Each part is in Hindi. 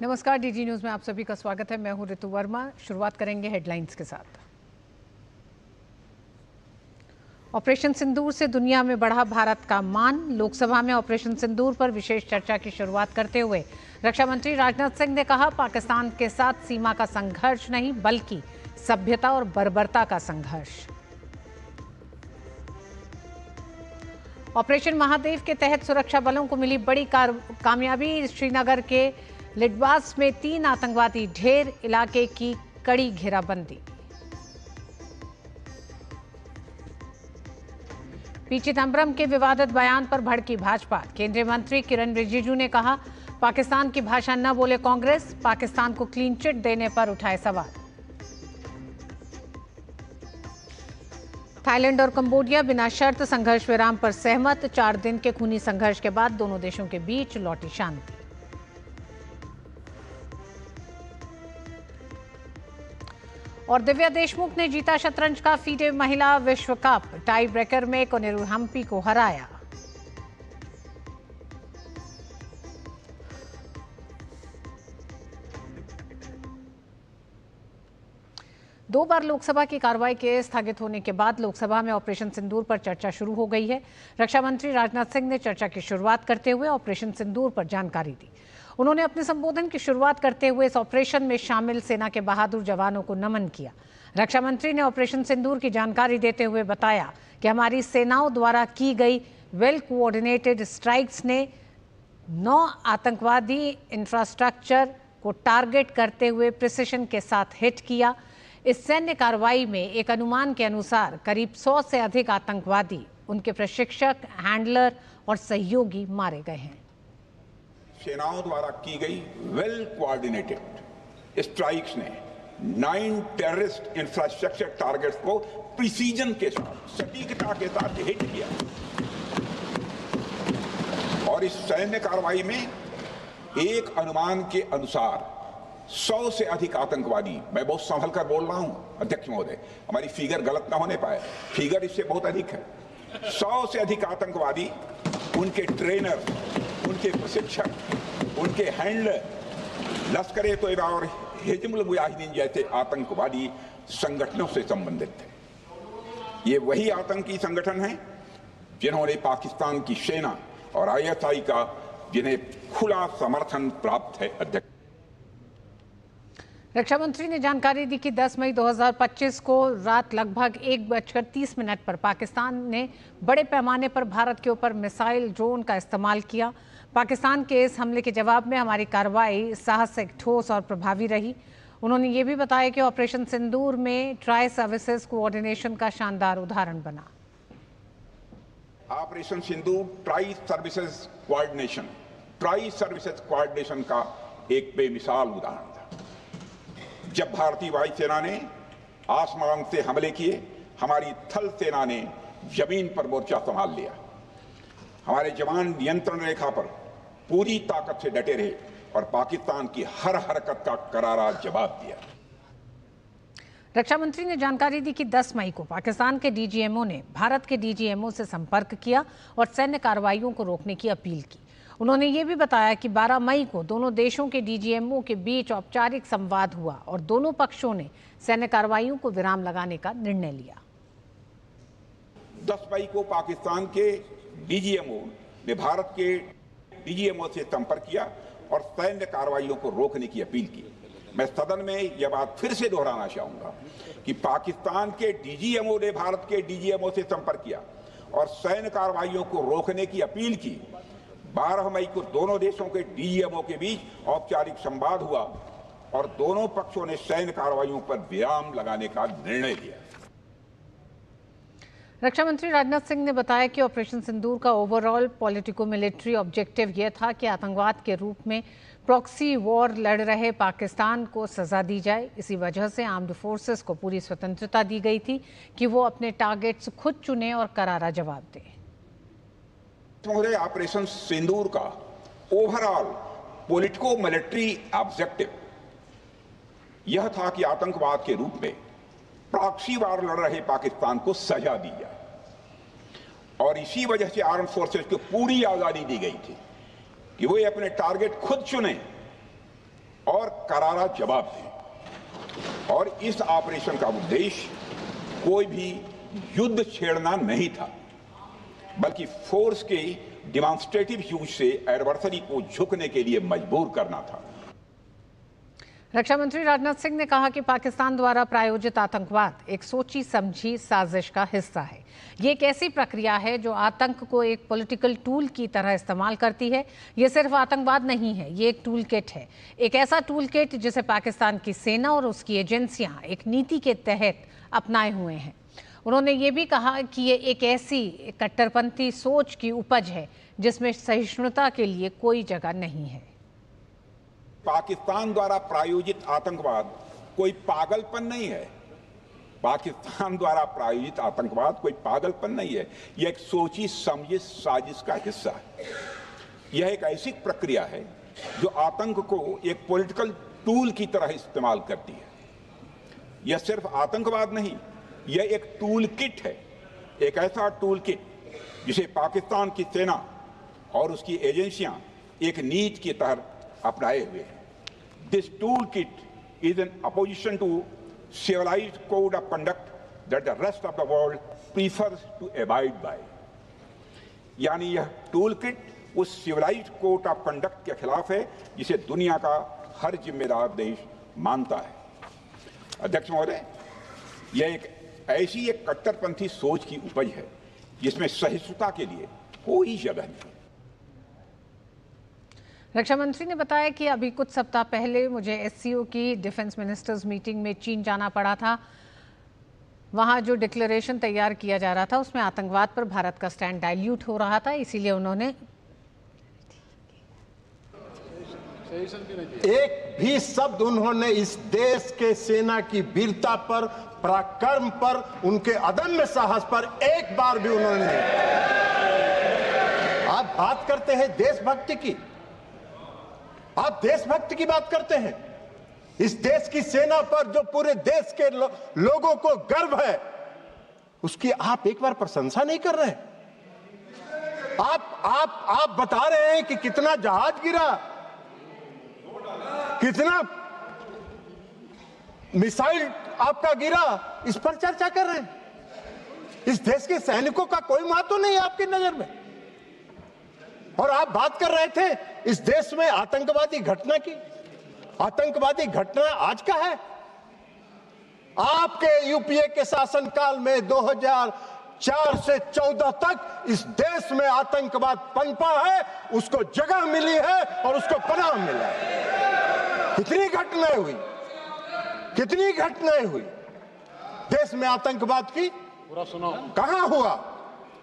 नमस्कार, डीजी न्यूज में आप सभी का स्वागत है। मैं हूं ऋतु वर्मा। शुरुआत करेंगे हेडलाइंस के साथ। ऑपरेशन सिंदूर से दुनिया में बढ़ा भारत का मान। लोकसभा में ऑपरेशन सिंदूर पर विशेष चर्चा की शुरुआत करते हुए रक्षा मंत्री राजनाथ सिंह ने कहा, पाकिस्तान के साथ सीमा का संघर्ष नहीं बल्कि सभ्यता और बर्बरता का संघर्ष। ऑपरेशन महादेव के तहत सुरक्षा बलों को मिली बड़ी कामयाबी। श्रीनगर के लिडवास में 3 आतंकवादी ढेर, इलाके की कड़ी घेराबंदी। पी चिदंबरम के विवादित बयान पर भड़की भाजपा। केंद्रीय मंत्री किरण रिजिजू ने कहा, पाकिस्तान की भाषा न बोले कांग्रेस। पाकिस्तान को क्लीन चिट देने पर उठाए सवाल। थाईलैंड और कंबोडिया बिना शर्त संघर्ष विराम पर सहमत। 4 दिन के खूनी संघर्ष के बाद दोनों देशों के बीच लौटी शांति। और दिव्या देशमुख ने जीता शतरंज का फीडे महिला विश्व कप। टाई ब्रेकर में कोनेरू हम्पी को हराया। दो बार लोकसभा की कार्रवाई के स्थगित होने के बाद लोकसभा में ऑपरेशन सिंदूर पर चर्चा शुरू हो गई है। रक्षा मंत्री राजनाथ सिंह ने चर्चा की शुरुआत करते हुए ऑपरेशन सिंदूर पर जानकारी दी। उन्होंने अपने संबोधन की शुरुआत करते हुए इस ऑपरेशन में शामिल सेना के बहादुर जवानों को नमन किया। रक्षा मंत्री ने ऑपरेशन सिंदूर की जानकारी देते हुए बताया कि हमारी सेनाओं द्वारा की गई वेल कोऑर्डिनेटेड स्ट्राइक्स ने 9 आतंकवादी इंफ्रास्ट्रक्चर को टारगेट करते हुए प्रिसिशन के साथ हिट किया। इस सैन्य कार्रवाई में एक अनुमान के अनुसार करीब 100 से अधिक आतंकवादी, उनके प्रशिक्षक, हैंडलर और सहयोगी मारे गए हैं। सेनाओं द्वारा की गई वेल कोऑर्डिनेटेड स्ट्राइक्स ने 9 टेररिस्ट इंफ्रास्ट्रक्चर टारगेट्स को प्रिसीजन के साथ, सटीकता के साथ हिट किया। और इस सैन्य कार्रवाई में एक अनुमान के अनुसार 100 से अधिक आतंकवादी, मैं बहुत संभल कर बोल रहा हूं अध्यक्ष महोदय, हमारी फिगर गलत ना होने पाए, फिगर इससे बहुत अधिक है। 100 से अधिक आतंकवादी, उनके ट्रेनर, उनके प्रशिक्षक, उनके हैंडलर, लश्कर ए तोयबा और हिजबुल मुजाहिदीन जैसे आतंकवादी संगठनों से संबंधित थे। ये वही आतंकी संगठन हैं जिन्होंने पाकिस्तान की सेना और ISI का, जिन्हें खुला समर्थन प्राप्त है। अध्यक्ष, रक्षा मंत्री ने जानकारी दी कि 10 मई 2025 को रात लगभग 1:30 पर पाकिस्तान ने बड़े पैमाने पर भारत के ऊपर मिसाइल ड्रोन का इस्तेमाल किया। पाकिस्तान के इस हमले के जवाब में हमारी कार्रवाई साहसिक, ठोस और प्रभावी रही। उन्होंने ये भी बताया कि ऑपरेशन सिंदूर में ट्राई सर्विसेज कोऑर्डिनेशन का शानदार उदाहरण बना। ऑपरेशन सिंदूर ट्राई सर्विसेज कोऑर्डिनेशन का एक बेमिसाल उदाहरण था। जब भारतीय वायुसेना ने आसमान से हमले किए, हमारी थल सेना ने जमीन पर मोर्चा संभाल लिया। हमारे जवान नियंत्रण रेखा पर पूरी ताकत से डटे रहे और पाकिस्तान की हर हरकत का करारा जवाब दिया। रक्षा मंत्री ने जानकारी दी कि 10 मई को पाकिस्तान के DGMO ने भारत के DGMO से संपर्क किया और सैन्य कार्रवाइयों को रोकने की अपील की। उन्होंने ये भी बताया कि 12 मई को दोनों देशों के DGMO के बीच औपचारिक संवाद हुआ और दोनों पक्षों ने सैन्य कार्रवाइयों को विराम लगाने का निर्णय लिया। 10 मई को पाकिस्तान के DGMO ने भारत के DGMO से संपर्क किया और सैन्य कार्रवाइयों को रोकने की अपील की। मैं सदन में यह बात फिर से दोहराना चाहूंगा कि पाकिस्तान के DGMO ने भारत के DGMO से संपर्क किया और सैन्य कार्रवाइयों को रोकने की अपील की। 12 मई को दोनों देशों के DGMO के बीच औपचारिक संवाद हुआ और दोनों पक्षों ने सैन्य कार्रवाइयों पर विराम लगाने का निर्णय लिया। रक्षा मंत्री राजनाथ सिंह ने बताया कि ऑपरेशन सिंदूर का ओवरऑल पॉलिटिको मिलिट्री ऑब्जेक्टिव यह था कि आतंकवाद के रूप में प्रॉक्सी वॉर लड़ रहे पाकिस्तान को सजा दी जाए। इसी वजह से आर्म्ड फोर्सेस को पूरी स्वतंत्रता दी गई थी कि वो अपने टारगेट्स खुद चुने और करारा जवाब दें। ऑपरेशन सिंदूर का ओवरऑल पॉलिटिको मिलिट्री ऑब्जेक्टिव यह था कि आतंकवाद के रूप में प्रॉक्सी वार लड़ रहे पाकिस्तान को सजा दी जाए और इसी वजह से आर्म फोर्सेस को पूरी आजादी दी गई थी कि वो अपने टारगेट खुद चुने और करारा जवाब दें। और इस ऑपरेशन का उद्देश्य कोई भी युद्ध छेड़ना नहीं था, बल्कि फोर्स के डिमॉन्स्ट्रेटिव यूज से एडवर्सरी को झुकने के लिए मजबूर करना था। रक्षा मंत्री राजनाथ सिंह ने कहा कि पाकिस्तान द्वारा प्रायोजित आतंकवाद एक सोची समझी साजिश का हिस्सा है। ये एक ऐसी प्रक्रिया है जो आतंक को एक पॉलिटिकल टूल की तरह इस्तेमाल करती है। ये सिर्फ आतंकवाद नहीं है, ये एक टूल किट है, एक ऐसा टूल किट जिसे पाकिस्तान की सेना और उसकी एजेंसियां एक नीति के तहत अपनाए हुए हैं। उन्होंने ये भी कहा कि ये एक ऐसी कट्टरपंथी सोच की उपज है जिसमें सहिष्णुता के लिए कोई जगह नहीं है। पाकिस्तान द्वारा प्रायोजित आतंकवाद कोई पागलपन नहीं है। पाकिस्तान द्वारा प्रायोजित आतंकवाद कोई पागलपन नहीं है, यह एक सोची समझी साजिश का हिस्सा है। यह एक ऐसी प्रक्रिया है जो आतंक को एक पॉलिटिकल टूल की तरह इस्तेमाल करती है। यह सिर्फ आतंकवाद नहीं, यह एक टूल किट है, एक ऐसा टूल किट जिसे पाकिस्तान की सेना और उसकी एजेंसियां एक नीति के तहत अपनाए हुए हैं। This toolkit is in opposition to civilized code of conduct that the rest of the world prefers to abide by. यानी यह टूलकिट उस सिविलाइज्ड कोड ऑफ कंडक्ट के खिलाफ है जिसे दुनिया का हर जिम्मेदार देश मानता है। अध्यक्ष महोदय, यह एक ऐसी एक कट्टरपंथी सोच की उपज है जिसमें सहिष्णुता के लिए कोई जगह नहीं। रक्षा मंत्री ने बताया कि अभी कुछ सप्ताह पहले मुझे एससीओ की डिफेंस मिनिस्टर्स मीटिंग में चीन जाना पड़ा था। वहां जो डिक्लेरेशन तैयार किया जा रहा था उसमें आतंकवाद पर भारत का स्टैंड डाइल्यूट हो रहा था, इसीलिए उन्होंने एक भी शब्द उन्होंने इस देश के सेना की वीरता पर, पराक्रम पर, उनके अदम्य साहस पर एक बार भी उन्होंने नहीं। आप बात करते हैं देशभक्ति की, आप देशभक्ति की बात करते हैं। इस देश की सेना पर जो पूरे देश के लोगों को गर्व है, उसकी आप एक बार प्रशंसा नहीं कर रहे हैं। आप बता रहे हैं कि कितना जहाज गिरा, कितना मिसाइल आपका गिरा, इस पर चर्चा कर रहे हैं। इस देश के सैनिकों का कोई महत्व नहीं है आपकी नजर में। और आप बात कर रहे थे इस देश में आतंकवादी घटना की। आतंकवादी घटना आज का है। आपके यूपीए के शासनकाल में 2004 से 14 तक इस देश में आतंकवाद पनपा है, उसको जगह मिली है और उसको पनाह मिला है। कितनी घटनाएं हुई, कितनी घटनाएं हुई देश में आतंकवाद की। पूरा सुनाओ, कहां हुआ,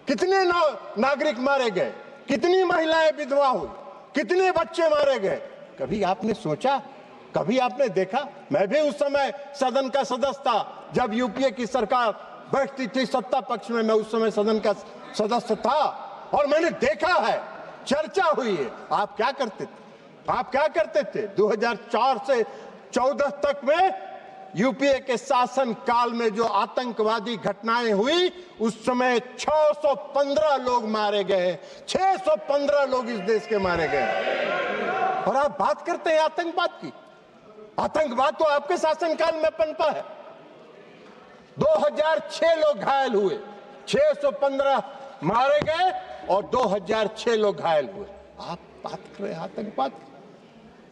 कितने नागरिक मारे गए, कितनी महिलाएं विधवा हुई, कितने बच्चे मारे गए। कभी आपने सोचा, कभी आपने देखा? मैं भी उस समय सदन का सदस्य था जब यूपीए की सरकार बैठती थी सत्ता पक्ष में। मैं उस समय सदन का सदस्य था और मैंने देखा है, चर्चा हुई है। आप क्या करते थे? आप क्या करते थे 2004 से 14 तक में यूपीए के शासन काल में जो आतंकवादी घटनाएं हुई, उस समय 615 लोग मारे गए, 615 लोग इस देश के मारे गए। और आप बात करते हैं आतंकवाद की। आतंकवाद तो आपके शासनकाल में पनपा है। 2006 लोग घायल हुए, 615 मारे गए और 2006 लोग घायल हुए। आप बात कर रहे हैं आतंकवाद की।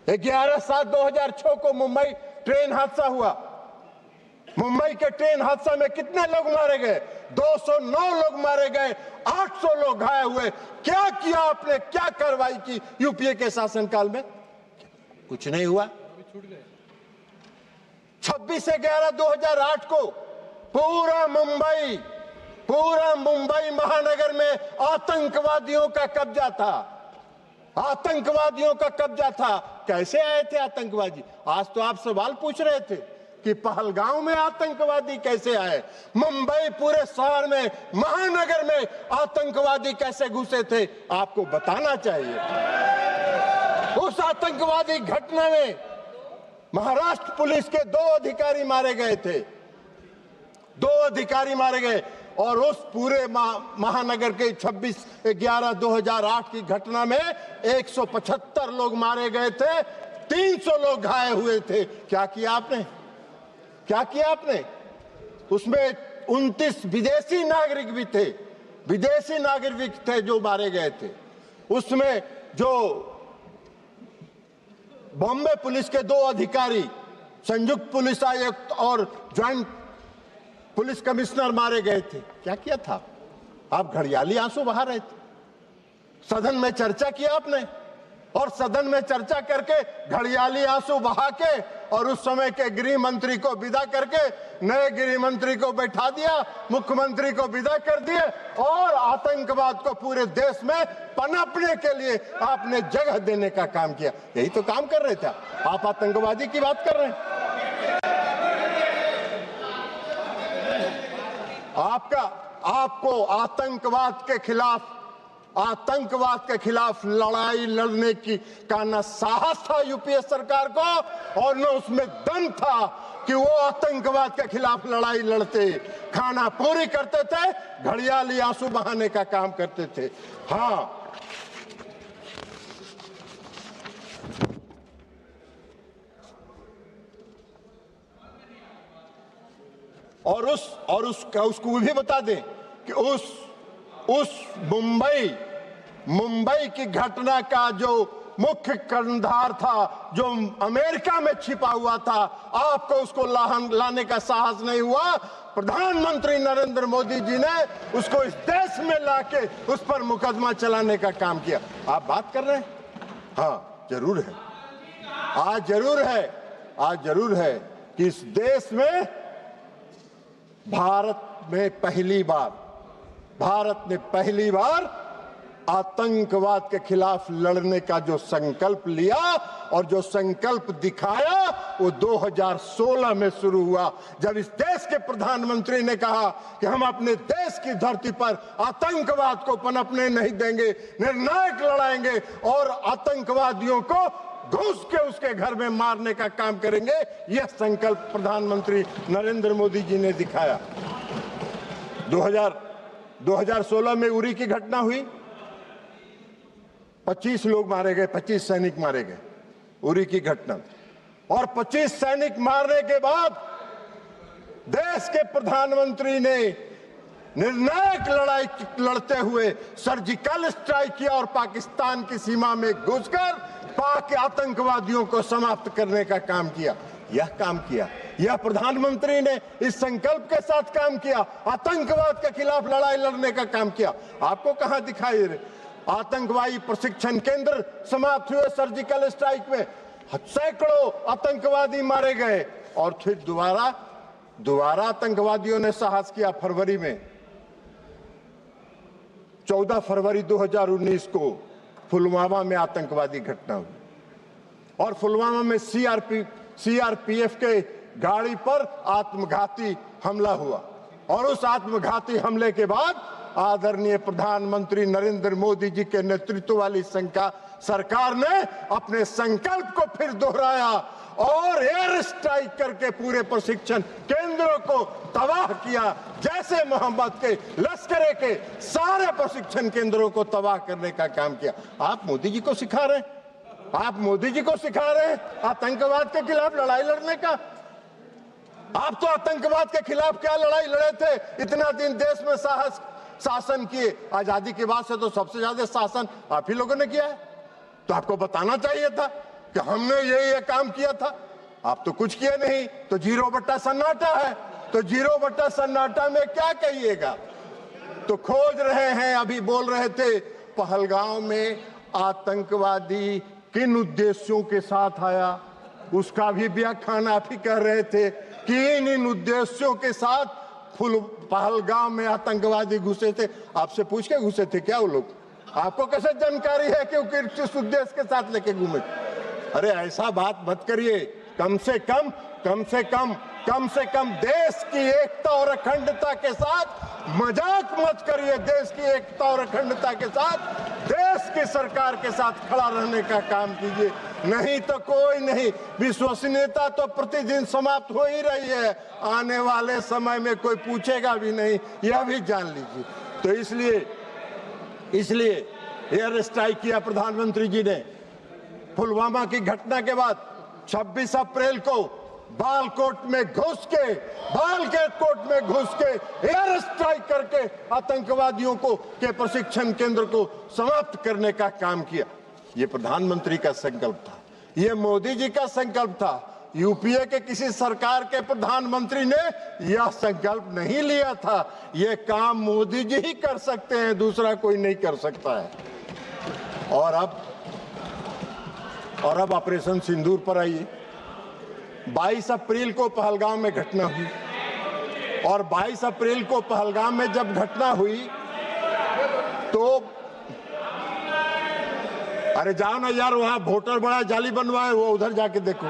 11/7/2006 को मुंबई ट्रेन हादसा हुआ। मुंबई के ट्रेन हादसा में कितने लोग मारे गए? 209 लोग मारे गए, 800 लोग घायल हुए। क्या किया आपने, क्या कार्रवाई की यूपीए के शासनकाल में? कुछ नहीं हुआ। 26/11/2008 को पूरा मुंबई महानगर में आतंकवादियों का कब्जा था। आतंकवादियों का कब्जा था। कैसे आए थे आतंकवादी? आज तो आप सवाल पूछ रहे थे कि पहलगांव में आतंकवादी कैसे आए, मुंबई पूरे शहर में, महानगर में आतंकवादी कैसे घुसे थे, आपको बताना चाहिए। उस आतंकवादी घटना में महाराष्ट्र पुलिस के 2 अधिकारी मारे गए थे, 2 अधिकारी मारे गए। और उस पूरे महानगर के 26/11/2008 की घटना में 175 लोग मारे गए थे, 300 लोग घायल हुए थे। क्या किया आपने? क्या किया आपने? उसमें 29 विदेशी नागरिक भी थे, विदेशी नागरिक थे जो मारे गए थे। उसमें जो बॉम्बे पुलिस के 2 अधिकारी, संयुक्त पुलिस आयुक्त और ज्वाइंट पुलिस कमिश्नर मारे गए थे। क्या किया था? आप घड़ियाली आंसू बहा रहे थे। सदन में चर्चा किया आपने, और सदन में चर्चा करके घड़ियाली आंसू बहा के और उस समय के गृह मंत्री को विदा करके नए गृह मंत्री को बैठा दिया, मुख्यमंत्री को विदा कर दिए, और आतंकवाद को पूरे देश में पनपने के लिए आपने जगह देने का काम किया। यही तो काम कर रहे थे आप। आतंकवादी की बात कर रहे हैं। आपको आतंकवाद के खिलाफ लड़ाई लड़ने का न साहस था यूपीए सरकार को, और न उसमें दम था कि वो आतंकवाद के खिलाफ लड़ाई लड़ते। खाना पूरी करते थे, घड़ियाली आंसू बहाने का काम करते थे। हाँ, और उसको भी बता दें कि उस मुंबई की घटना का जो मुख्य कर्णधार था, जो अमेरिका में छिपा हुआ था, आपको उसको लाने का साहस नहीं हुआ। प्रधानमंत्री नरेंद्र मोदी जी ने उसको इस देश में लाके उस पर मुकदमा चलाने का काम किया। आप बात कर रहे हैं? हाँ, जरूर है। आज जरूर है कि इस देश में भारत ने पहली बार आतंकवाद के खिलाफ लड़ने का जो संकल्प लिया और जो संकल्प दिखाया, वो 2016 में शुरू हुआ, जब इस देश के प्रधानमंत्री ने कहा कि हम अपने देश की धरती पर आतंकवाद को पनपने नहीं देंगे, निर्णायक लड़ाएंगे और आतंकवादियों को घुस के उसके घर में मारने का काम करेंगे। यह संकल्प प्रधानमंत्री नरेंद्र मोदी जी ने दिखाया। 2016 में उरी की घटना हुई, 25 लोग मारे गए, 25 सैनिक मारे गए, उरी की घटना। और 25 सैनिक मारने के बाद देश के प्रधानमंत्री ने निर्णायक लड़ाई लड़ते हुए सर्जिकल स्ट्राइक किया और पाकिस्तान की सीमा में घुसकर पाक आतंकवादियों को समाप्त करने का काम किया। यह प्रधानमंत्री ने इस संकल्प के साथ काम किया, आतंकवाद के खिलाफ लड़ाई लड़ने का काम किया। आपको कहां दिखाई दे रहे? आतंकवादी प्रशिक्षण केंद्र समाप्त हुए सर्जिकल स्ट्राइक में, सैकड़ों आतंकवादी मारे गए, और फिर दोबारा आतंकवादियों ने साहस किया। फरवरी में 14 फरवरी 2019 को पुलवामा में आतंकवादी घटना हुई, और पुलवामा में सीआरपीएफ के गाड़ी पर आत्मघाती हमला हुआ, और उस आत्मघाती हमले के बाद आदरणीय प्रधानमंत्री नरेंद्र मोदी जी के नेतृत्व वाली सरकार ने अपने संकल्प को फिर दोहराया और एयर स्ट्राइक करके पूरे प्रशिक्षण केंद्रों को तबाह किया। जैसे मोहम्मद के लश्कर के सारे प्रशिक्षण केंद्रों को तबाह करने का काम किया। आप मोदी जी को सिखा रहे हैं आतंकवाद के खिलाफ लड़ाई लड़ने का। आप तो आतंकवाद के खिलाफ क्या लड़ाई लड़े थे? इतना दिन देश में शासन किए, आजादी के बाद से तो सबसे ज्यादा शासन आप ही लोगों ने किया है। तो आपको बताना चाहिए था कि हमने ये काम किया था। आप तो कुछ किए नहीं, तो 0 सन्नाटा है। तो 0 सन्नाटा में क्या कहिएगा? तो खोज रहे हैं, अभी बोल रहे थे पहलगांव में आतंकवादी किन उद्देश्यों के साथ आया, उसका भी व्याख्यान आप ही कह रहे थे कि इन उद्देश्यों के साथ पहलगाम में आतंकवादी घुसे थे। आपसे पूछ के घुसे थे क्या वो लोग? आपको कैसे जानकारी है कि वो किस उद्देश्य के साथ लेके घूमे? अरे ऐसा बात मत करिए। कम से कम देश की एकता और अखंडता के साथ मजाक मत करिए। देश की एकता और अखंडता के साथ देश की सरकार के साथ खड़ा रहने का काम कीजिए, नहीं तो कोई नहीं। विश्वसनीयता तो प्रतिदिन समाप्त हो ही रही है, आने वाले समय में कोई पूछेगा भी नहीं, यह भी जान लीजिए। तो इसलिए एयर स्ट्राइक किया प्रधानमंत्री जी ने, पुलवामा की घटना के बाद 26 अप्रैल को बालकोट में घुस के एयर स्ट्राइक करके आतंकवादियों को के प्रशिक्षण केंद्र को समाप्त करने का काम किया। ये प्रधानमंत्री का संकल्प था, ये मोदी जी का संकल्प था। यूपीए के किसी सरकार के प्रधानमंत्री ने यह संकल्प नहीं लिया था। यह काम मोदी जी ही कर सकते हैं, दूसरा कोई नहीं कर सकता है। और अब ऑपरेशन सिंदूर पर आइए। 22 अप्रैल को पहलगाम में घटना हुई और 22 अप्रैल को पहलगाम में जब घटना हुई तो अरे जाओ ना यार, वहां वोटर बड़ा जाली बनवा है, वो उधर जाके देखो।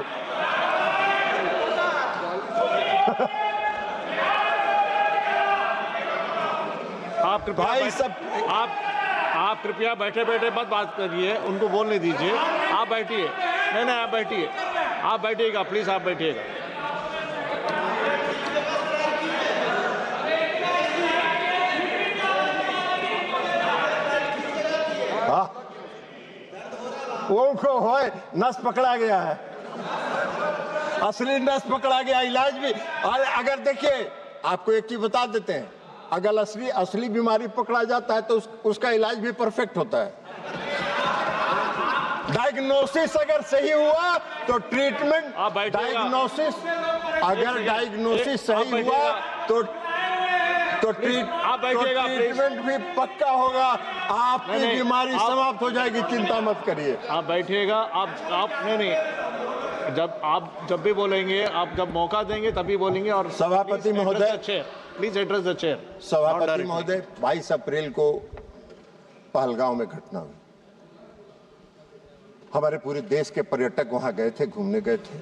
आप कृपया बैठे बैठे मत बात करिए, उनको बोलने दीजिए। आप बैठिए। नहीं आप बैठिए, आप बैठिएगा प्लीज, आप बैठिएगा। उनको होए नस पकड़ा गया है, असली नस पकड़ा गया। इलाज भी अगर देखिए, आपको एक चीज बता देते हैं, अगर असली बीमारी पकड़ा जाता है तो उसका इलाज भी परफेक्ट होता है। डायग्नोसिस अगर सही हुआ तो ट्रीटमेंट, डायग्नोसिस सही हुआ तो ट्रीटमेंट भी पक्का होगा। आपकी बीमारी समाप्त हो जाएगी, चिंता मत करिए। आप बैठिएगा। आप नहीं, जब भी बोलेंगे, आप जब मौका देंगे तभी बोलेंगे। और सभापति महोदय, प्लीज एड्रेस द चेयर। सभापति महोदय, 22 अप्रैल को पहलगाम में घटना हुई। हमारे पूरे देश के पर्यटक वहां गए थे, घूमने गए थे,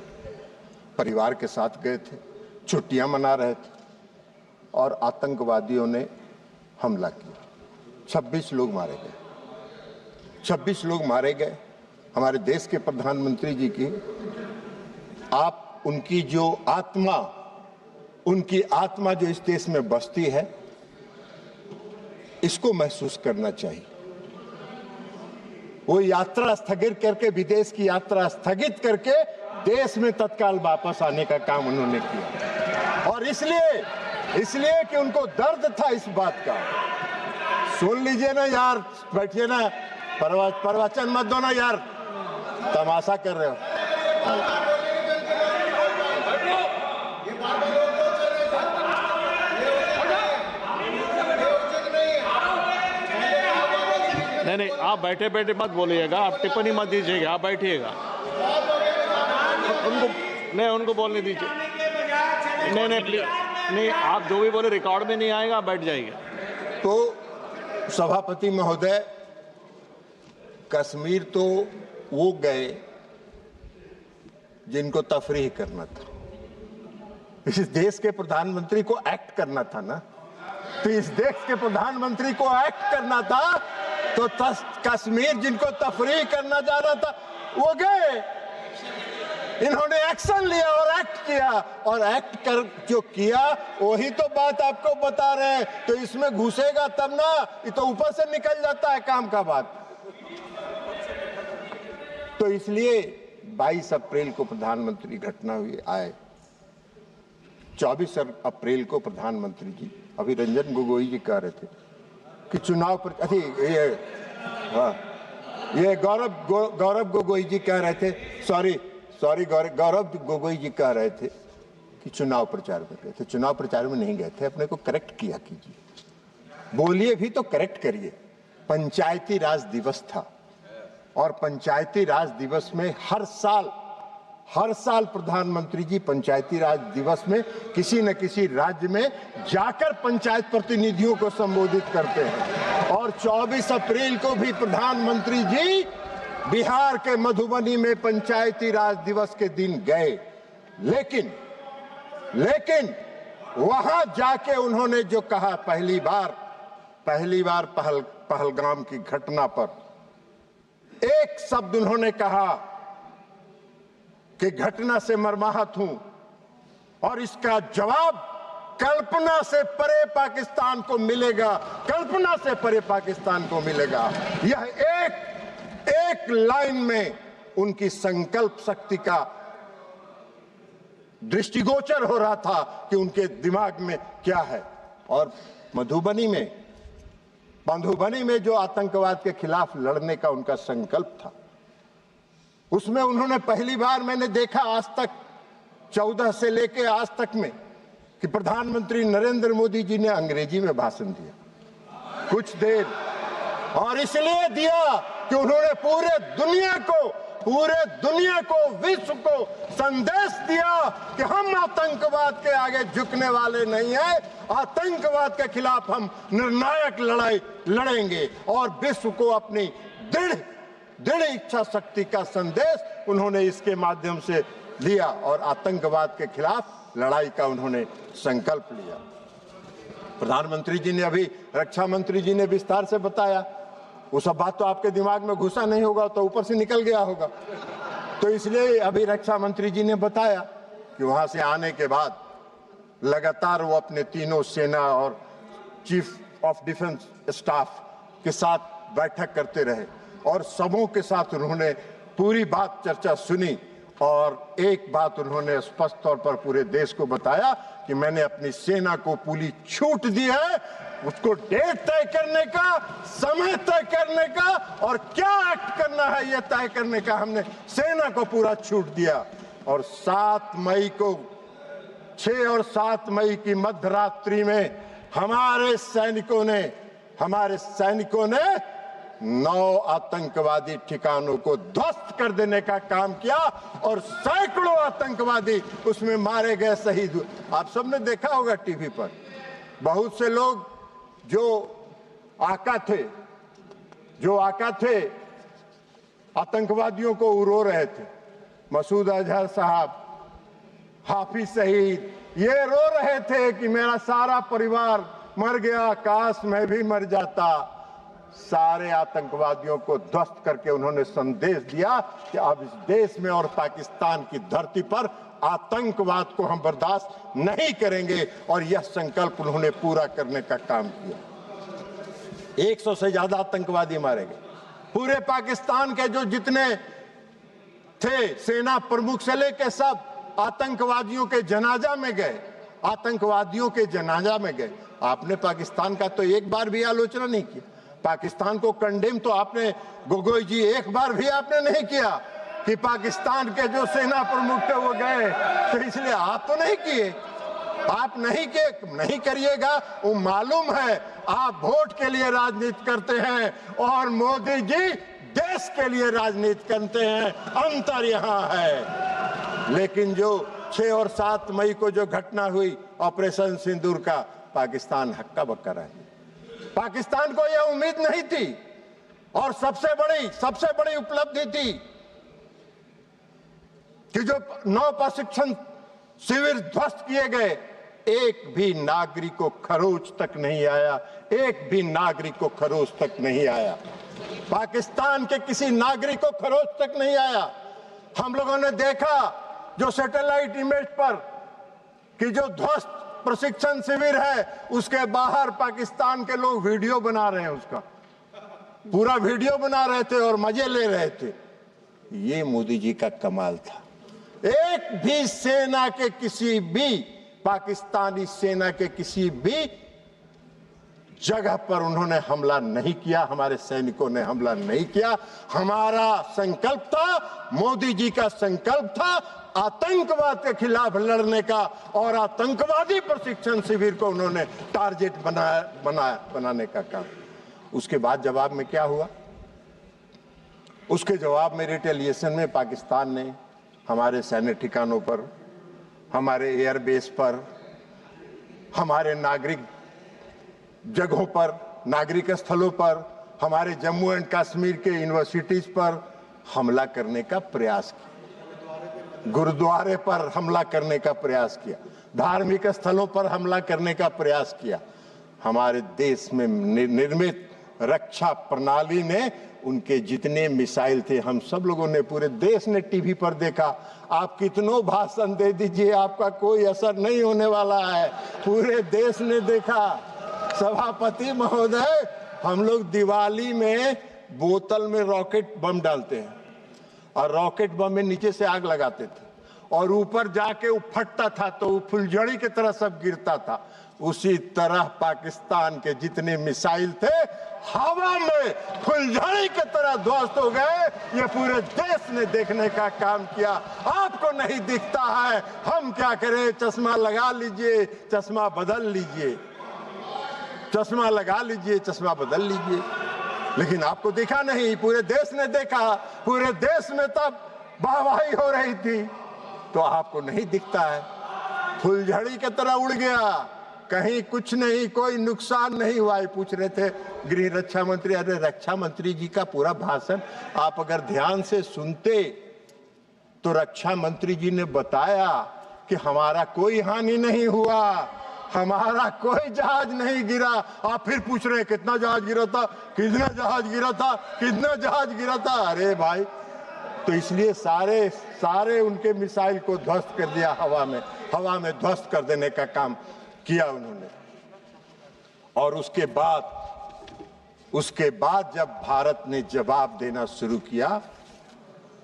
परिवार के साथ गए थे, छुट्टियां मना रहे थे और आतंकवादियों ने हमला किया। 26 लोग मारे गए। 26 लोग मारे गए। हमारे देश के प्रधानमंत्री जी की उनकी आत्मा जो इस देश में बसती है, इसको महसूस करना चाहिए। वो यात्रा स्थगित करके, विदेश की यात्रा स्थगित करके देश में तत्काल वापस आने का काम उन्होंने किया। और इसलिए कि उनको दर्द था इस बात का। सुन लीजिए ना यार, बैठिए ना, प्रवचन मत दो ना यार, तमाशा कर रहे हो। नहीं आप बैठे बैठे मत बोलिएगा, आप टिप्पणी मत दीजिएगा, आप बैठिएगा। उनको बोलने दीजिए। नहीं प्लीज, नहीं आप जो भी बोले रिकॉर्ड में नहीं आएगा, आप बैठ जाइए। तो सभापति महोदय, कश्मीर तो वो गए जिनको तफरीह करना था। इस देश के प्रधानमंत्री को एक्ट करना था ना, तो इस देश के प्रधानमंत्री को एक्ट करना था, तो कश्मीर जिनको तफरीह करना जाना था वो गए। इन्होंने एक्शन लिया और एक्ट किया, और एक्ट कर जो किया वही तो बात आपको बता रहे हैं। तो इसमें घुसेगा तब ना, ये तो ऊपर से निकल जाता है काम का बात। तो इसलिए 22 अप्रैल को प्रधानमंत्री घटना हुई आए। 24 अप्रैल को प्रधानमंत्री जी, अभी रंजन गोगोई जी कह रहे थे कि चुनाव पर, ये गौरव गोगोई जी कह रहे थे, सॉरी गौरव गोगोई जी कह रहे थे कि चुनाव प्रचार में गए थे। चुनाव प्रचार में नहीं गए थे, अपने को करेक्ट किया कीजिए, बोलिए भी तो करेक्ट करिए। पंचायती राज दिवस था और पंचायती राज दिवस में हर साल प्रधानमंत्री जी पंचायती राज दिवस में किसी न किसी राज्य में जाकर पंचायत प्रतिनिधियों को संबोधित करते हैं। और 24 अप्रैल को भी प्रधानमंत्री जी बिहार के मधुबनी में पंचायती राज दिवस के दिन गए। लेकिन वहां जाके उन्होंने जो कहा, पहली बार पहलगाम की घटना पर एक शब्द उन्होंने कहा कि घटना से मर्माहत हूं और इसका जवाब कल्पना से परे पाकिस्तान को मिलेगा, कल्पना से परे पाकिस्तान को मिलेगा। यह एक लाइन में उनकी संकल्प शक्ति का दृष्टिगोचर हो रहा था कि उनके दिमाग में क्या है। और मधुबनी में जो आतंकवाद के खिलाफ लड़ने का उनका संकल्प था, उसमें उन्होंने पहली बार मैंने देखा आज तक 14 से लेके आज तक में कि प्रधानमंत्री नरेंद्र मोदी जी ने अंग्रेजी में भाषण दिया कुछ देर, और इसलिए दिया कि उन्होंने पूरे दुनिया को विश्व को संदेश दिया कि हम आतंकवाद के आगे झुकने वाले नहीं हैं, आतंकवाद के खिलाफ हम निर्णायक लड़ाई लड़ेंगे। और विश्व को अपनी दृढ़ इच्छा शक्ति का संदेश उन्होंने इसके माध्यम से दिया और आतंकवाद के खिलाफ लड़ाई का उन्होंने संकल्प लिया। प्रधानमंत्री जी ने अभी, रक्षा मंत्री जी ने विस्तार से बताया। वो सब बात तो आपके दिमाग में घुसा नहीं होगा, तो ऊपर से निकल गया होगा। तो इसलिए अभी रक्षा मंत्री जी ने बताया कि वहां से आने के बाद लगातार वो अपने तीनों सेना और चीफ ऑफ डिफेंस स्टाफ के साथ बैठक करते रहे और सबों के साथ उन्होंने पूरी बात चर्चा सुनी। और एक बात उन्होंने स्पष्ट तौर पर पूरे देश को बताया कि मैंने अपनी सेना को पूरी छूट दी है, उसको डेट तय करने का, समय तय करने का और क्या एक्ट करना है यह तय करने का हमने सेना को पूरा छूट दिया। और 7 मई को 6 और 7 मई की मध्यरात्रि में हमारे सैनिकों ने 9 आतंकवादी ठिकानों को ध्वस्त कर देने का काम किया और सैकड़ों आतंकवादी उसमें मारे गए, शहीद हुए। आप सबने देखा होगा टीवी पर, बहुत से लोग जो आका थे आतंकवादियों को रो रहे थे। मसूद अजहर साहब, हाफिज शहीद, ये रो रहे थे कि मेरा सारा परिवार मर गया, काश मैं भी मर जाता। सारे आतंकवादियों को ध्वस्त करके उन्होंने संदेश दिया कि अब इस देश में और पाकिस्तान की धरती पर आतंकवाद को हम बर्दाश्त नहीं करेंगे। और यह संकल्प उन्होंने पूरा करने का काम किया। 100 से ज्यादा आतंकवादी मारे गए। पूरे पाकिस्तान के जो जितने थे, सेना प्रमुख से लेकर सब आतंकवादियों के जनाजा में गए। आपने पाकिस्तान का तो एक बार भी आलोचना नहीं किया। पाकिस्तान को कंडेम तो आपने, गोगोई जी, एक बार भी आपने नहीं किया कि पाकिस्तान के जो सेना प्रमुख थे वो गए। तो इसलिए आप तो नहीं किए, आप नहीं करिएगा। वो मालूम है आप वोट के लिए राजनीति करते हैं और मोदी जी देश के लिए राजनीति करते हैं, अंतर यहाँ है। लेकिन जो 6 और 7 मई को जो घटना हुई ऑपरेशन सिंदूर का, पाकिस्तान हक्का बक्का रहा। पाकिस्तान को यह उम्मीद नहीं थी और सबसे बड़ी उपलब्धि थी कि जो 9 प्रशिक्षण शिविर ध्वस्त किए गए, एक भी नागरिक को खरोच तक नहीं आया। पाकिस्तान के किसी नागरिक को खरोच तक नहीं आया। हम लोगों ने देखा जो सैटेलाइट इमेज पर कि जो ध्वस्त प्रशिक्षण शिविर है उसके बाहर पाकिस्तान के लोग वीडियो बना रहे हैं, उसका पूरा वीडियो बना रहे थे और मजे ले रहे थे। ये मोदी जी का कमाल था। एक भी सेना के किसी भी पाकिस्तानी सेना के किसी भी जगह पर उन्होंने हमला नहीं किया, हमारे सैनिकों ने हमला नहीं किया। हमारा संकल्प था, मोदी जी का संकल्प था आतंकवाद के खिलाफ लड़ने का और आतंकवादी प्रशिक्षण शिविर को उन्होंने टारगेट बनाने का काम। उसके बाद जवाब में क्या हुआ? उसके जवाब में रिटेलिएशन में पाकिस्तान ने हमारे सैन्य ठिकानों पर, हमारे एयरबेस पर, हमारे नागरिक जगहों पर, नागरिक स्थलों पर, हमारे जम्मू एंड कश्मीर के यूनिवर्सिटीज पर हमला करने का प्रयास किया, गुरुद्वारे पर हमला करने का प्रयास किया, धार्मिक स्थलों पर हमला करने का प्रयास किया। हमारे देश में निर्मित रक्षा प्रणाली ने उनके जितने मिसाइल थे, हम सब लोगों ने, पूरे देश ने टीवी पर देखा। आप कितनों भाषण दे दीजिए, आपका कोई असर नहीं होने वाला है। पूरे देश ने देखा। सभापति महोदय, हम लोग दिवाली में बोतल में रॉकेट बम डालते हैं और रॉकेट बम में नीचे से आग लगाते थे और ऊपर जाके वो फटता था तो वो फुलझड़ी की तरह सब गिरता था। उसी तरह पाकिस्तान के जितने मिसाइल थे हवा में फुलझड़ी की तरह ध्वस्त हो गए। ये पूरे देश ने देखने का काम किया। आपको नहीं दिखता है, हम क्या करें? चश्मा लगा लीजिए, चश्मा बदल लीजिए, चश्मा लगा लीजिए, चश्मा बदल लीजिए। लेकिन आपको दिखा नहीं, पूरे देश ने देखा। पूरे देश में तब वाहवाही हो रही थी तो आपको नहीं दिखता है। फुलझड़ी की तरह उड़ गया, कहीं कुछ नहीं, कोई नुकसान नहीं हुआ। पूछ रहे थे गृह रक्षा मंत्री, अरे रक्षा मंत्री जी का पूरा भाषण आप अगर ध्यान से सुनते तो रक्षा मंत्री जी ने बताया कि हमारा कोई हानि नहीं हुआ, हमारा कोई जहाज नहीं गिरा। आप फिर पूछ रहे हैं कितना जहाज गिरा था, कितना जहाज गिरा था, कितना जहाज गिरा था। अरे भाई, तो इसलिए सारे उनके मिसाइल को ध्वस्त कर दिया, हवा में ध्वस्त कर देने का काम किया उन्होंने। और उसके बाद जब भारत ने जवाब देना शुरू किया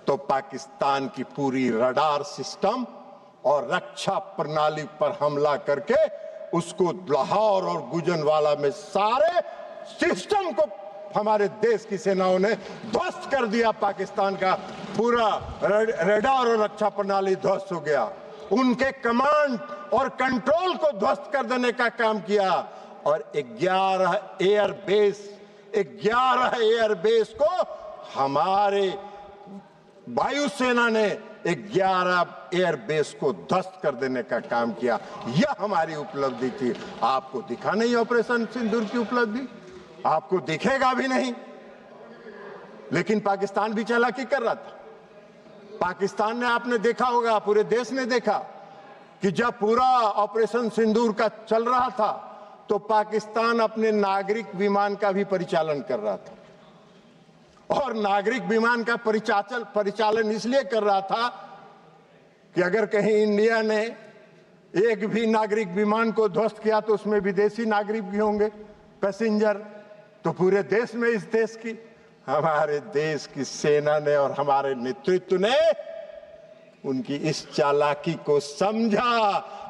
तो पाकिस्तान की पूरी रडार सिस्टम और रक्षा प्रणाली पर हमला करके उसको लाहौर और गुजरांवाला में सारे सिस्टम को हमारे देश की सेनाओं ने ध्वस्त कर दिया। पाकिस्तान का पूरा रडार और रक्षा प्रणाली ध्वस्त हो गया। उनके कमांड और कंट्रोल को ध्वस्त कर देने का काम किया। और 11 एयरबेस को हमारे वायुसेना ने 11 एयरबेस को ध्वस्त कर देने का काम किया। यह हमारी उपलब्धि थी। आपको दिखा नहीं ऑपरेशन सिंदूर की उपलब्धि, आपको दिखेगा भी नहीं। लेकिन पाकिस्तान भी चालाकी कर रहा था। पाकिस्तान ने, आपने देखा होगा, पूरे देश ने देखा कि जब पूरा ऑपरेशन सिंदूर का चल रहा था तो पाकिस्तान अपने नागरिक विमान का भी परिचालन कर रहा था। और नागरिक विमान का परिचालन इसलिए कर रहा था कि अगर कहीं इंडिया ने एक भी नागरिक विमान को ध्वस्त किया तो उसमें विदेशी नागरिक भी होंगे, पैसेंजर। तो पूरे देश में इस देश की, हमारे देश की सेना ने और हमारे नेतृत्व ने उनकी इस चालाकी को समझा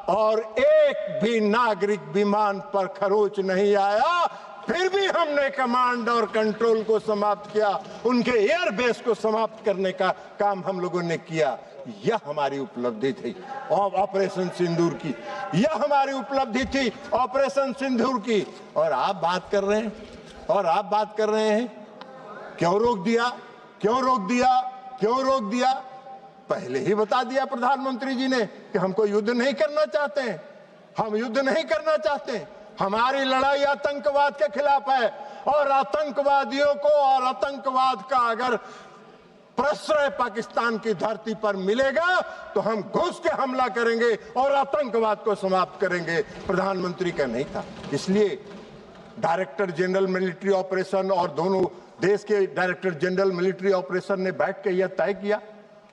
और एक भी नागरिक विमान पर खरोच नहीं आया। फिर भी हमने कमांड और कंट्रोल को समाप्त किया, उनके एयरबेस को समाप्त करने का काम हम लोगों ने किया। यह हमारी उपलब्धि थी ऑपरेशन सिंदूर की, यह हमारी उपलब्धि थी ऑपरेशन सिंदूर की। और आप बात कर रहे हैं क्यों रोक दिया, क्यों रोक दिया, क्यों रोक दिया? पहले ही बता दिया प्रधानमंत्री जी ने कि हमको युद्ध नहीं करना चाहते हैं, हम युद्ध नहीं करना चाहते। हमारी लड़ाई आतंकवाद के खिलाफ है और आतंकवादियों को और आतंकवाद का अगर प्रश्रय पाकिस्तान की धरती पर मिलेगा तो हम घुस के हमला करेंगे और आतंकवाद को समाप्त करेंगे। प्रधानमंत्री का नहीं था। इसलिए डायरेक्टर जनरल मिलिट्री ऑपरेशन और दोनों देश के डायरेक्टर जनरल मिलिट्री ऑपरेशन ने बैठ के यह तय किया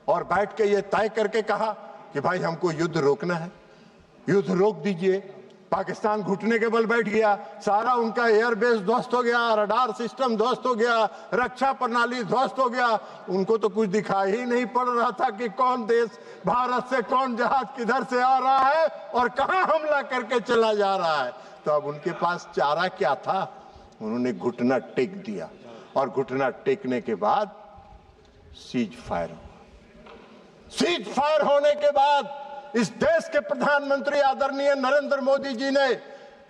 और बैठ के यह तय करके कहा कि भाई हमको युद्ध रोकना है, युद्ध रोक दीजिए। पाकिस्तान घुटने के बल बैठ गया, सारा उनका एयरबेस ध्वस्त हो गया, रडार सिस्टम ध्वस्त हो गया, रक्षा प्रणाली ध्वस्त हो गया। उनको तो कुछ दिखाई ही नहीं पड़ रहा था कि कौन देश, भारत से कौन जहाज किधर से आ रहा है और कहां हमला करके चला जा रहा है। तो अब उनके पास चारा क्या था? उन्होंने घुटना टेक दिया और घुटना टेकने के बाद सीज फायर हुआ। सीज फायर होने के बाद इस देश के प्रधानमंत्री आदरणीय नरेंद्र मोदी जी ने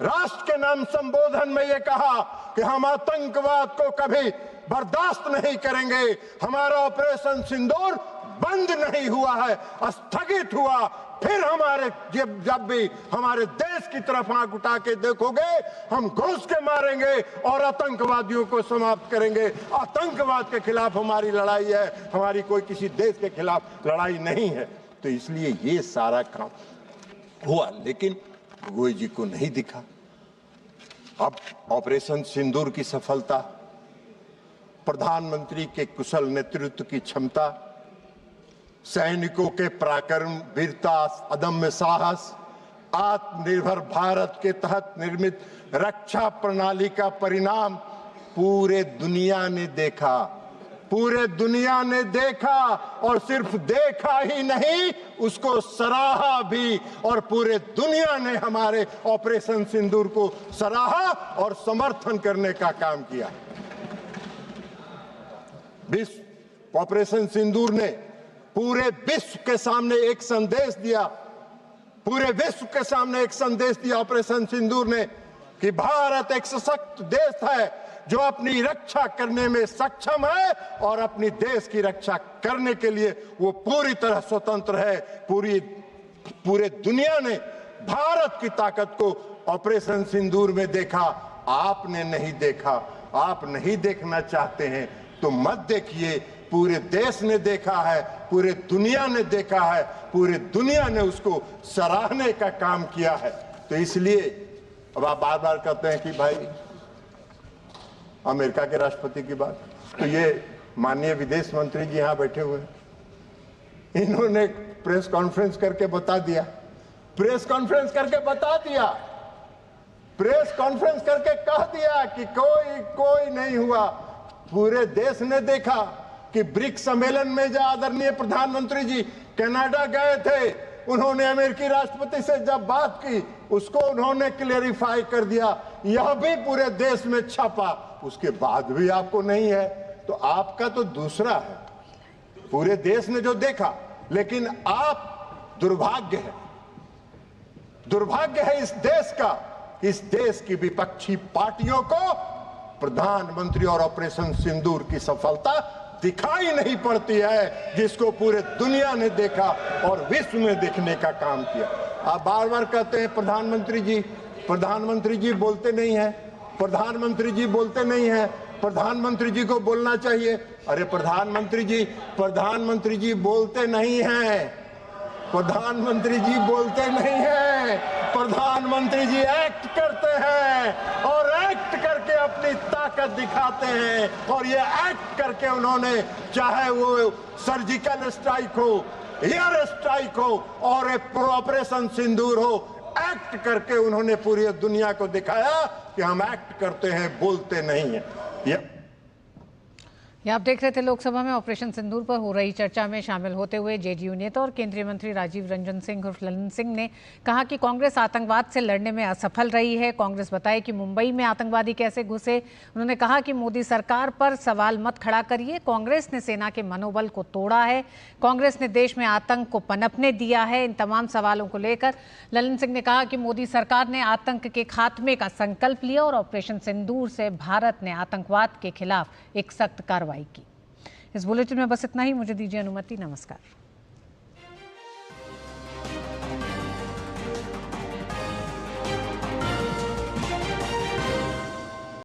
राष्ट्र के नाम संबोधन में यह कहा कि हम आतंकवाद को कभी बर्दाश्त नहीं करेंगे। हमारा ऑपरेशन सिंदूर बंद नहीं हुआ है, स्थगित हुआ। फिर हमारे जब भी हमारे देश की तरफ आंख उठा के देखोगे, हम घुस के मारेंगे और आतंकवादियों को समाप्त करेंगे। आतंकवाद के खिलाफ हमारी लड़ाई है, हमारी कोई किसी देश के खिलाफ लड़ाई नहीं है। तो इसलिए ये सारा काम हुआ, लेकिन गोगोई जी को नहीं दिखा। अब ऑपरेशन सिंदूर की सफलता, प्रधानमंत्री के कुशल नेतृत्व की क्षमता, सैनिकों के पराक्रम, वीरता, अदम्य साहस, आत्मनिर्भर भारत के तहत निर्मित रक्षा प्रणाली का परिणाम पूरे दुनिया ने देखा। पूरे दुनिया ने देखा और सिर्फ देखा ही नहीं, उसको सराहा भी, और पूरे दुनिया ने हमारे ऑपरेशन सिंदूर को सराहा और समर्थन करने का काम किया। विश्व ऑपरेशन सिंदूर ने पूरे विश्व के सामने एक संदेश दिया, पूरे विश्व के सामने एक संदेश दिया ऑपरेशन सिंदूर ने कि भारत एक सशक्त देश है जो अपनी रक्षा करने में सक्षम है और अपनी देश की रक्षा करने के लिए वो पूरी तरह स्वतंत्र है। पूरे दुनिया ने भारत की ताकत को ऑपरेशन सिंदूर में देखा। आपने नहीं देखा, आप नहीं देखना चाहते हैं तो मत देखिए। पूरे देश ने देखा है, पूरे दुनिया ने देखा है, पूरे दुनिया ने उसको सराहने का काम किया है। तो इसलिए अब आप बार बार कहते हैं कि भाई अमेरिका के राष्ट्रपति की बात, तो ये माननीय विदेश मंत्री जी यहाँ बैठे हुए हैं, इन्होंने प्रेस कॉन्फ्रेंस करके बता दिया, प्रेस कॉन्फ्रेंस करके बता दिया, प्रेस कॉन्फ्रेंस करके कह दिया कि कोई नहीं हुआ। पूरे देश ने देखा कि ब्रिक्स सम्मेलन में जो आदरणीय प्रधानमंत्री जी कनाडा गए थे, उन्होंने अमेरिकी राष्ट्रपति से जब बात की उसको उन्होंने क्लेरिफाई कर दिया, यह भी पूरे देश में छपा। उसके बाद भी आपको नहीं है तो आपका तो दूसरा है। पूरे देश ने जो देखा, लेकिन आप दुर्भाग्य है इस देश का, इस देश की विपक्षी पार्टियों को प्रधानमंत्री और ऑपरेशन सिंदूर की सफलता दिखाई नहीं पड़ती है, जिसको पूरे दुनिया ने देखा और विश्व में देखने का काम किया। आप बार बार कहते हैं प्रधानमंत्री जी बोलते नहीं है, प्रधानमंत्री जी बोलते नहीं है, प्रधानमंत्री जी को बोलना चाहिए। अरे प्रधानमंत्री जी बोलते नहीं हैं, प्रधानमंत्री जी बोलते नहीं हैं, प्रधानमंत्री जी एक्ट करते हैं और एक्ट करके अपनी ताकत दिखाते हैं। और ये एक्ट करके उन्होंने, चाहे वो सर्जिकल स्ट्राइक हो, एयर स्ट्राइक हो और ऑपरेशन सिंदूर हो, एक्ट करके उन्होंने पूरी दुनिया को दिखाया कि हम एक्ट करते हैं, बोलते नहीं हैं। ये आप देख रहे थे लोकसभा में ऑपरेशन सिंदूर पर हो रही चर्चा में शामिल होते हुए जेडीयू नेता और केंद्रीय मंत्री राजीव रंजन सिंह उर्फ ललन सिंह ने कहा कि कांग्रेस आतंकवाद से लड़ने में असफल रही है। कांग्रेस बताए कि मुंबई में आतंकवादी कैसे घुसे। उन्होंने कहा कि मोदी सरकार पर सवाल मत खड़ा करिए, कांग्रेस ने सेना के मनोबल को तोड़ा है, कांग्रेस ने देश में आतंक को पनपने दिया है। इन तमाम सवालों को लेकर ललन सिंह ने कहा कि मोदी सरकार ने आतंक के खात्मे का संकल्प लिया और ऑपरेशन सिंदूर से भारत ने आतंकवाद के खिलाफ एक सख्त कार्रवाई की। इस बुलेटिन में बस इतना ही। मुझे दीजिए अनुमति। नमस्कार।